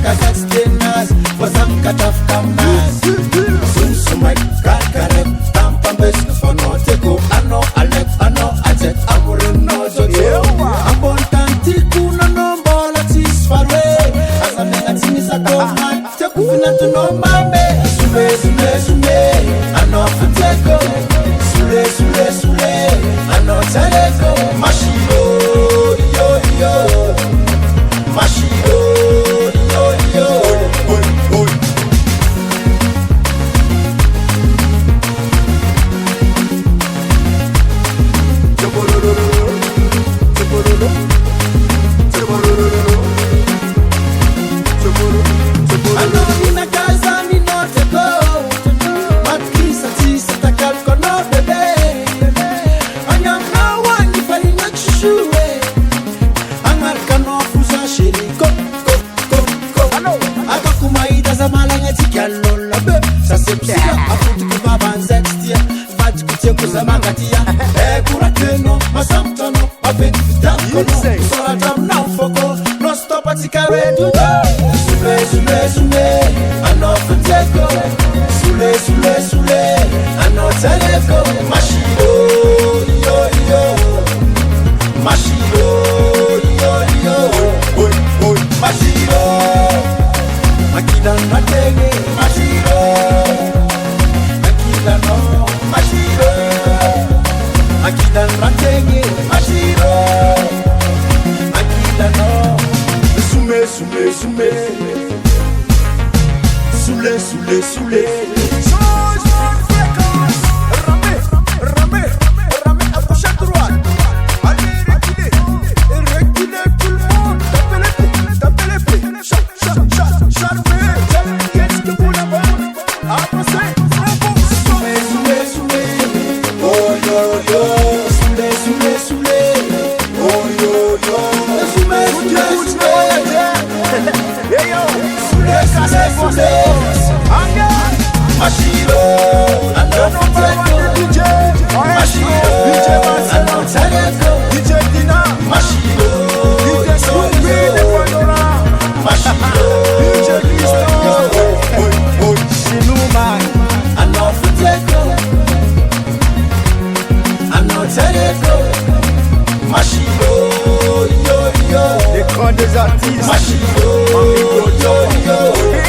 Kazakstenas, Wasam Kataf Kamnas, Sumsumek, Kakarek, Tampambes, Fonoteko, Ano, Alek, Ano, Ajet, Amurin, no, Jojo, Abon Tantikuna, no, Bolatis, Farwe, Azanatinisako, Tekufina to no Mame, Sule, Ano, Futeko, Sule, Ano, Teleko, Mashiro, yo, Mashiro, yo, no stop at Sule, ano Futeko, Sule, ano Teleko, Mashiro, yo, Mashiro, yo, Mashiro, Akila Natenge, Mashiro, Akila no, Mashiro, Akila Natenge, Mashiro, Akila no, Sule. Ramé, approche à droite. Allez, reculez tout le monde. Tapez les pieds. Charmé, qu'est-ce que vous l'avez? Avancez, Soulé. Oh yo, Soulé. Oh yo. Soulé. Hey yo, Soulé. Mashiro, ano DJ, ano Teleko, DJ Dina, Mashiro, DJ Sumbi, Mashiro, DJ Listo, Sinuman, ano Futeko, ano Teleko, Mashiro, yo, les grands des artistes, Mashiro, yo.